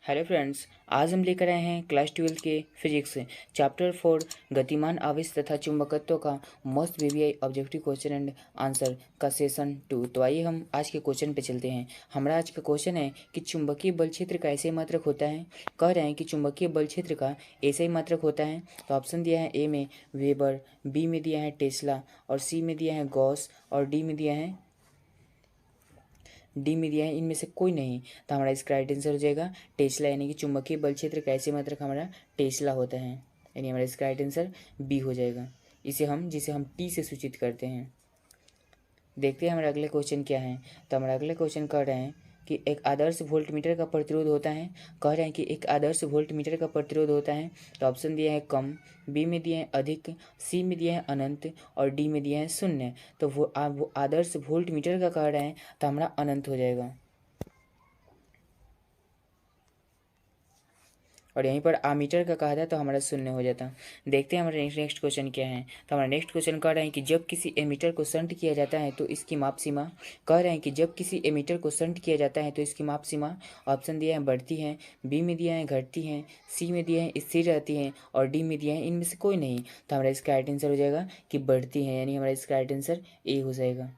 Hello friends, आज हम लेकर आए हैं क्लास 12 के फिजिक्स चैप्टर 4 गतिमान आवेश तथा चुंबकत्व का मस्त VVI objective question and answer का सेशन 2। तो आइए हम आज के क्वेश्चन पे चलते हैं। हमारा आज का क्वेश्चन है कि चुंबकीय बल क्षेत्र का ऐसे मात्रक होता है। कह रहे हैं कि चुंबकीय बल क्षेत्र का ऐसे ही मात्रक होता है। तो ऑप्शन दिया है ए में वेबर, बी में दिया है टेस्ला और सी में दिया है गॉस और डी में दिया है इनमें से कोई नहीं। तो हमारा इसका राइट आंसर हो जाएगा टेस्ला, यानी कि चुंबकीय बल क्षेत्र का ऐसे मात्रक हमारा टेस्ला होता है, यानी हमारा इसका राइट आंसर बी हो जाएगा। जिसे हम टी से सूचित करते हैं। देखते हैं हमारा अगले क्वेश्चन क्या है। तो हमारा अगले क्वेश्चन कह रहे हैं कि एक आदर्श वोल्टमीटर का प्रतिरोध होता है। कह रहे हैं कि एक आदर्श वोल्टमीटर का प्रतिरोध होता है। तो ऑप्शन दिया है कम, बी में दिया है अधिक, सी में दिया है अनंत और डी में दिया है शून्य। तो वो आदर्श वोल्टमीटर का कह रहे हैं, तो हमारा अनंत हो जाएगा। और यहीं पर आमीटर का कहा था तो हमारा शून्य हो जाता। देखते हैं हमारा नेक्स्ट क्वेश्चन क्या है। तो हमारा नेक्स्ट क्वेश्चन कह रहे हैं कि जब किसी एमीटर को शंट किया जाता है तो इसकी माप सीमा। कह रहे हैं कि जब किसी एमीटर को शंट किया जाता है तो इसकी माप सीमा। ऑप्शन दिया है बढ़ती है, बी में दिया है घटती है, सी में दिया है स्थिर रहती है और डी में दिया है इनमें से कोई नहीं। तो हमारा इसका राइट आंसर हो जाएगा कि बढ़ती है, यानी हमारा इसका राइट आंसर ए हो जाएगा।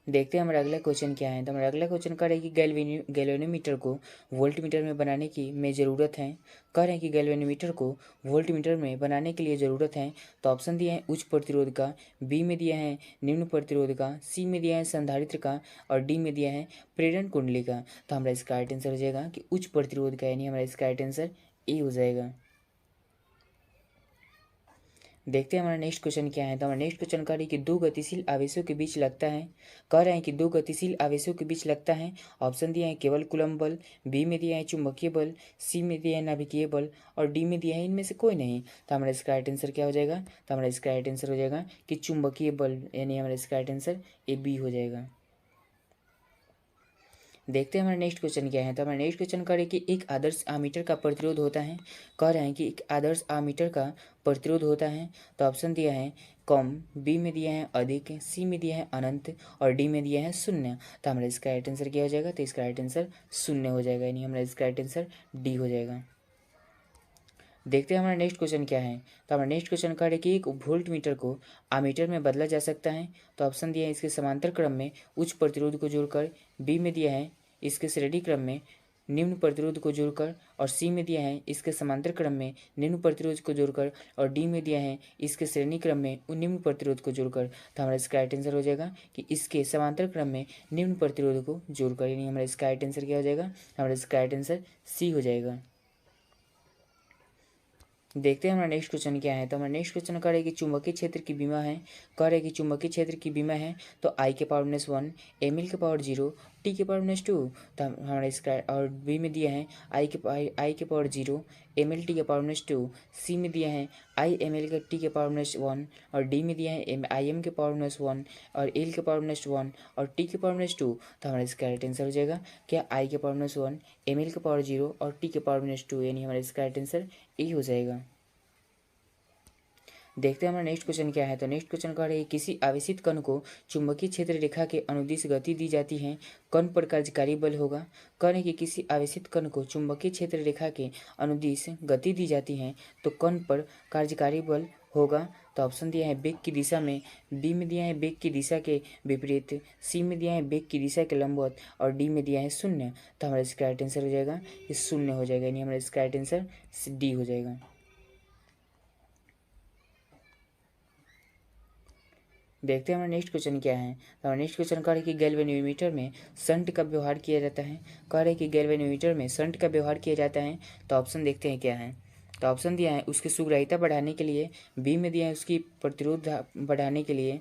देखते हैं हमारा अगला क्वेश्चन क्या है। तो हमारा अगला क्वेश्चन कह रहे हैं कि गैल्वेनोमीटर को वोल्टमीटर में बनाने की ज़रूरत है। कह रहे हैं कि गैल्वेनोमीटर को वोल्टमीटर में बनाने के लिए ज़रूरत है। तो ऑप्शन दिए हैं उच्च प्रतिरोध का, बी में दिया है निम्न प्रतिरोध का, सी में दिया है संधारित्र का और डी में दिया है प्रेरण कुंडली का। तो हमारा इसका राइट आंसर हो जाएगा कि उच्च प्रतिरोध का, यानी हमारा इसका राइट आंसर ए हो जाएगा। देखते हैं हमारा नेक्स्ट क्वेश्चन क्या है। तो हमारा नेक्स्ट क्वेश्चन कह रही है कि दो गतिशील आवेशों के बीच लगता है। कह रहे हैं कि दो गतिशील आवेशों के बीच लगता है। ऑप्शन दिया है केवल कूलम्ब बल, बी में दिया है चुंबकीय बल, सी में दिया है नाभिकीय बल और डी में दिया है इनमें से कोई नहीं। तो हमारा इसका राइट आंसर क्या हो जाएगा। तो हमारा इसका राइट आंसर हो जाएगा कि चुंबकीय बल, यानी हमारा इसका राइट आंसर ए बी हो जाएगा। देखते हैं हमारा नेक्स्ट क्वेश्चन क्या है। तो हमारा नेक्स्ट क्वेश्चन करें कि एक आदर्श आमीटर का प्रतिरोध होता है। कह रहे हैं कि एक आदर्श आमीटर का प्रतिरोध होता है। तो ऑप्शन दिया है कम, बी में दिया है अधिक, सी में दिया है अनंत और डी में दिया है शून्य। तो हमारा इसका राइट आंसर क्या हो जाएगा। तो इसका राइट आंसर शून्य हो जाएगा, यानी हमारा इसका राइट आंसर डी हो जाएगा। देखते हैं हमारा नेक्स्ट क्वेश्चन क्या है। तो हमारा नेक्स्ट क्वेश्चन कह रहे हैं कि एक वोल्ट मीटर को आमीटर में बदला जा सकता है। तो ऑप्शन दिया है इसके समांतर क्रम में उच्च प्रतिरोध को जोड़कर, बी में दिया है इसके श्रेणी क्रम में निम्न प्रतिरोध को जोड़कर और सी में दिया है इसके समांतर क्रम में निम्न प्रतिरोध को जोड़कर और डी में दिया है इसके श्रेणी क्रम में निम्न प्रतिरोध को जोड़कर। तो हमारा इसका राइट आंसर हो जाएगा कि इसके समांतर क्रम में निम्न प्रतिरोध को जोड़कर, यानी हमारा इसका राइट आंसर क्या हो जाएगा। हमारा इसका राइट आंसर सी हो जाएगा। देखते हैं हमारा नेक्स्ट क्वेश्चन क्या है। तो हमारा नेक्स्ट क्वेश्चन कह रहे हैं कि चुंबकीय क्षेत्र की बीमा है। कह रहे हैं कि चुंबकीय क्षेत्र की बीमा है तो आई के पावर -1, एम एल के पावर 0, टी के पावर -2। तो हमारा इसका और बी में दिया है आई के पावर 0, एम एल टी के पावर -2, सी में दिया है आई एम एल के टी के पावर -1 और डी में दिया है आई एम के पावर -1 और एल के पावर -1 और टी के पावर -2। तो हमारा इसका राइट आंसर हो जाएगा क्या आई के पावर -1, एम एल के पावर 0 और टी के पावर -2, यानी हमारा इसका राइट आंसर ए हो जाएगा। देखते हैं हमारा नेक्स्ट क्वेश्चन क्या है। तो नेक्स्ट क्वेश्चन कह रहे हैं किसी आवेशित कण को चुंबकीय क्षेत्र रेखा के अनुदिश गति दी जाती है, कण पर कार्यकारी बल होगा। कह रहे हैं कि किसी आवेशित कण को चुंबकीय क्षेत्र रेखा के अनुदिश गति दी जाती है तो कण पर कार्यकारी बल होगा। तो ऑप्शन दिया है वेग की दिशा में, बी में दिया है वेग की दिशा के विपरीत, सी में दिया है वेग की दिशा के लंबवत और डी में दिया है शून्य। तो हमारा इसका राइट आंसर हो जाएगा ये शून्य हो जाएगा, यानी हमारा इसका राइट आंसर डी हो जाएगा। देखते हैं हमारा नेक्स्ट क्वेश्चन क्या है। तो हमारा नेक्स्ट क्वेश्चन कह रहे हैं कि गैल्वेनोमीटर में शंट का व्यवहार किया जाता है। कह रहे हैं कि गैल्वेनोमीटर में शंट का व्यवहार किया जाता है। तो ऑप्शन देखते हैं क्या है। तो ऑप्शन दिया है उसकी सुग्राह्यता बढ़ाने के लिए, बी में दिया है उसकी प्रतिरोध बढ़ाने के लिए,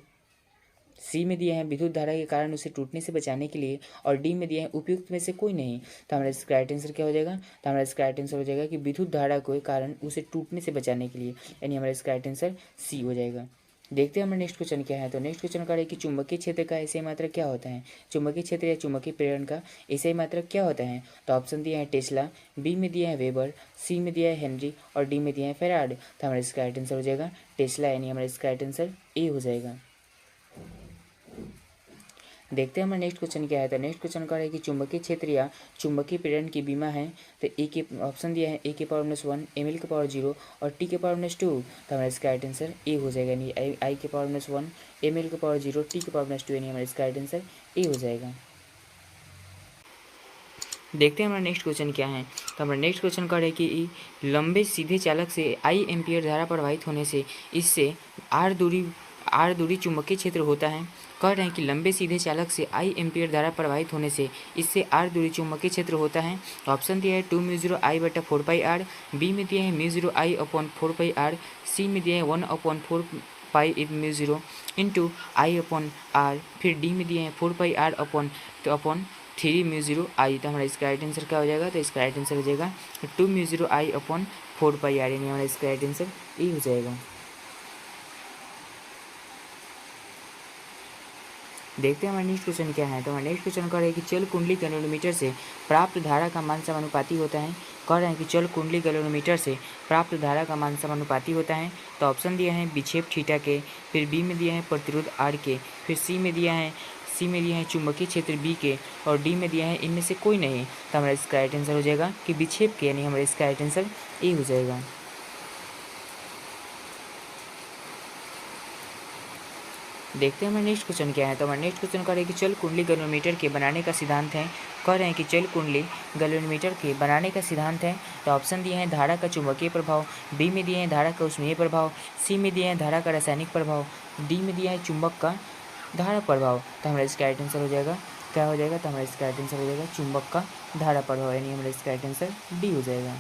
सी में दिया है विद्युत धारा के कारण उसे टूटने से बचाने के लिए और डी में दिया है उपयुक्त में से कोई नहीं। तो हमारा इसका राइट आंसर क्या हो जाएगा। तो हमारा इसका राइट आंसर हो जाएगा कि विद्युत धारा के कारण उसे टूटने से बचाने के लिए, यानी हमारा इसका राइट आंसर सी हो जाएगा। देखते हैं हमारा नेक्स्ट क्वेश्चन क्या है। तो नेक्स्ट क्वेश्चन कह रहे हैं कि चुंबकीय क्षेत्र का ऐसे मात्रक क्या होता है। चुंबकीय क्षेत्र या चुंबकीय प्रेरण का ऐसे मात्रक क्या होता है। तो ऑप्शन दिया है टेस्ला, बी में दिया है वेबर, सी में दिया है हेनरी और डी में दिया है फेराड। तो हमारा इसका राइट आंसर हो जाएगा टेस्ला, यानी हमारा इसका राइट आंसर ए हो जाएगा। देखते हैं हमारा नेक्स्ट क्वेश्चन क्या है। तो नेक्स्ट क्वेश्चन का है कि चुंबकीय क्षेत्र या चुंबकीय प्रेरण की बीमा है। तो ए के ऑप्शन दिया है A⁻1 ml के पावर 0 और T⁻2। तो हमारा इसका राइट आंसर ए हो जाएगा, यानी I⁻1 ml के पावर 0 T⁻2, यानी हमारा इसका राइट आंसर ए हो जाएगा। देखते हैं हमारा नेक्स्ट क्वेश्चन क्या है। तो हमारा नेक्स्ट क्वेश्चन का है कि लंबे सीधे चालक से I एम्पियर धारा प्रवाहित होने से इससे आर दूरी चुंबकीय क्षेत्र होता है। कह रहे हैं कि लंबे सीधे चालक से I एम्पियर धारा प्रवाहित होने से इससे आर दूरी चुंबकीय क्षेत्र होता है। ऑप्शन दिया है 2μ0I/4πr, बी में दिया है μ0I/4πr, सी में दिया है 1/4πμ0 इंटू I/r, फिर डी में दिया है 4πr/3μ0I। तो हमारा इसका राइट आंसर क्या हो जाएगा। तो इसका राइट आंसर हो जाएगा 2μ0I/4πr, यानी हमारा इसका राइट आंसर ए हो जाएगा। देखते हैं हमारा नेक्स्ट क्वेश्चन क्या है। तो हमारा नेक्स्ट क्वेश्चन कह रहे हैं कि चल कुंडली कैलोरीमीटर से प्राप्त धारा का मान समानुपाती होता है। कह रहे हैं कि चल कुंडली कैलोरीमीटर से प्राप्त धारा का मान समानुपाती होता है। तो ऑप्शन दिया है विक्षेप थीटा के, फिर बी में दिया है प्रतिरोध आर के, फिर सी में दिया है चुंबकीय क्षेत्र बी के, और डी में दिया है इनमें से कोई नहीं। तो हमारा इसका राइट आंसर हो जाएगा कि विक्षेप के, यानी हमारा इसका राइट आंसर ए हो जाएगा। देखते हैं हमारा नेक्स्ट क्वेश्चन क्या है। तो हमारा नेक्स्ट क्वेश्चन कह रहे हैं कि चल कुंडली गैल्वेनोमीटर के बनाने का सिद्धांत है। कह रहे हैं कि चल कुंडली गैल्वेनोमीटर के बनाने का सिद्धांत है। तो ऑप्शन दिए हैं धारा का चुंबकीय प्रभाव, बी में दिए हैं धारा का ऊष्मीय प्रभाव, सी में दिए हैं धारा का रासायनिक प्रभाव, डी में दिया है चुंबक का धारा प्रभाव। तो हमारा इसका राइट आंसर हो जाएगा, क्या हो जाएगा। तो हमारा इसका राइट आंसर हो जाएगा चुंबक का धारा प्रभाव, यानी हमारा इसका राइट आंसर डी हो जाएगा।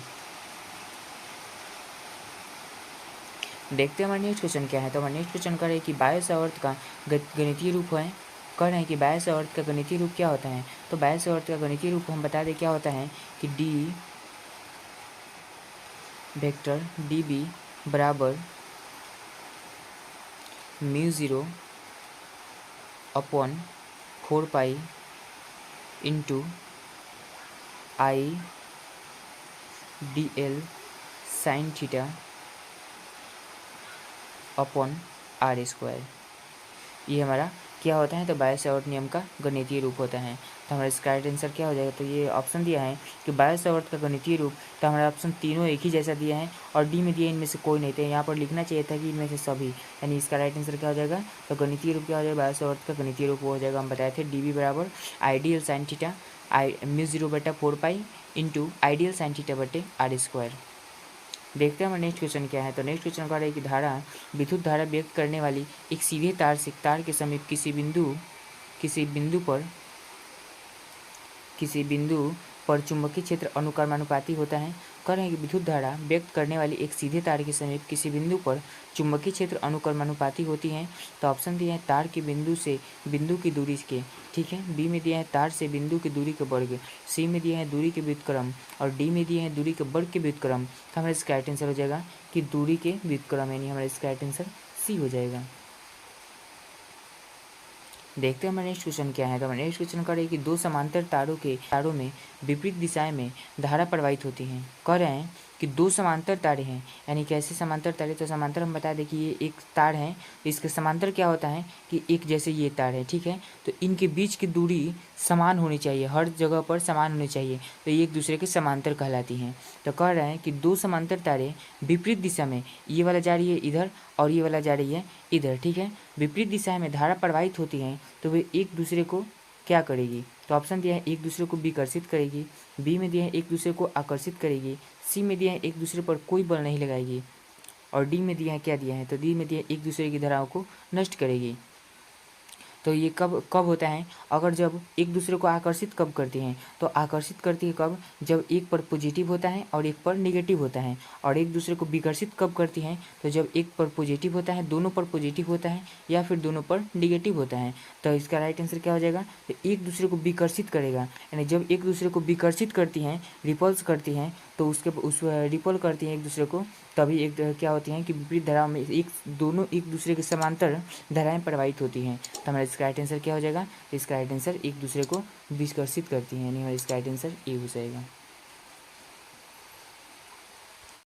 देखते हैं हमारा नेक्स्ट क्वेश्चन क्या है। तो हमारा नेक्स्ट क्वेश्चन कर रहे हैं कि बायो सावर्त का गणितीय रूप है। कह रहे हैं कि बायो सावर्त का गणितीय रूप क्या होता है। तो बायो सावर्त का गणितीय रूप हम बता दें क्या होता है कि डी वेक्टर डी बी बराबर μ0/4π into I dl sine theta r²। ये हमारा क्या होता है। तो बायो सावर्त नियम का गणितीय रूप होता है। तो हमारा इसका राइट आंसर क्या हो जाएगा। तो ये ऑप्शन दिया है कि बायो सावर्त का गणितीय रूप। तो हमारा ऑप्शन तीनों एक ही जैसा दिया है, और डी में दिया इनमें से कोई नहीं थे। यहाँ पर लिखना चाहिए था कि इनमें से सभी, यानी इसका राइट आंसर क्या हो जाएगा। तो गणितीय रूप क्या हो जाएगा, बायो सावर्त का गणितीय रूप वो हो जाएगा, हम बताए थे डी बी बराबर ideal sine theta μ0/4π into ideal sine थीटा/r²। देखते हैं हमारा नेक्स्ट क्वेश्चन क्या है। तो नेक्स्ट क्वेश्चन कह रहा है कि विद्युत धारा व्यक्त करने वाली एक सीधे तार से तार के समीप किसी बिंदु पर चुंबकीय क्षेत्र अनुक्रमानुपाती होता है। कह रहे हैं कि विद्युत धारा व्यक्त करने वाली एक सीधे तार के समीप किसी बिंदु पर चुंबकीय क्षेत्र अनुक्रमानुपाती होती है। तो ऑप्शन दिया है तार के बिंदु से बिंदु की दूरी के, ठीक है, बी में दिया है तार से बिंदु की दूरी के वर्ग, सी में दिया है दूरी के व्युत्क्रम, और डी में दिया है दूरी के वर्ग के व्युत्क्रम। तो हमारा इसका राइट आंसर हो जाएगा कि दूरी के व्युत्क्रम, यानी हमारा इसका राइट आंसर सी हो जाएगा। देखते हैं हमारा नेक्स्ट क्वेश्चन क्या है। तो हमारा नेक्स्ट क्वेश्चन कह रहे हैं कि दो समांतर तारों में विपरीत दिशाएं में धारा प्रवाहित होती हैं। कह रहे हैं कि दो समांतर तारे हैं, यानी कैसे समांतर तारे। तो समांतर हम बता दें कि ये एक तार है, इसके समांतर क्या होता है कि एक जैसे ये तार है, ठीक है, तो इनके बीच की दूरी समान होनी चाहिए, हर जगह पर समान होनी चाहिए, तो ये एक दूसरे के समांतर कहलाती हैं। तो कह रहे हैं कि दो समांतर तारे विपरीत दिशा में, ये वाला जा रही है इधर और ये वाला जा रही है इधर, ठीक है, विपरीत दिशा में धारा प्रवाहित होती हैं, तो वे एक दूसरे को क्या करेगी। तो ऑप्शन दिया है एक दूसरे को विकर्षित करेगी, बी में दिया है एक दूसरे को आकर्षित करेगी, सी में दिया है एक दूसरे पर कोई बल नहीं लगाएगी, और डी में दिया है क्या दिया है। तो डी में दिया है एक दूसरे की धाराओं को नष्ट करेगी। तो ये कब होता है, अगर जब एक दूसरे को आकर्षित कब करती हैं। तो आकर्षित करती है कब, जब एक पर पॉजिटिव होता है और एक पर नेगेटिव होता है। और एक दूसरे को विकर्षित कब करती हैं, तो जब एक पर पॉजिटिव होता है, दोनों पर पॉजिटिव होता है, या फिर दोनों पर नेगेटिव होता है। तो इसका राइट आंसर क्या हो जाएगा। तो एक दूसरे को विकर्षित करेगा, यानी जब एक दूसरे को विकर्षित करती हैं, रिपल्स करती हैं, तो उस रिपल करती हैं एक दूसरे को, तभी एक क्या होती हैं कि विपरीत धाराओं में दोनों एक दूसरे के समांतर धाराएं प्रवाहित होती हैं। तो हमारा इसका राइट आंसर क्या हो जाएगा। इसका राइट आंसर एक दूसरे को विकर्षित करती हैं, यानी हमारा इसका राइट आंसर ए हो जाएगा।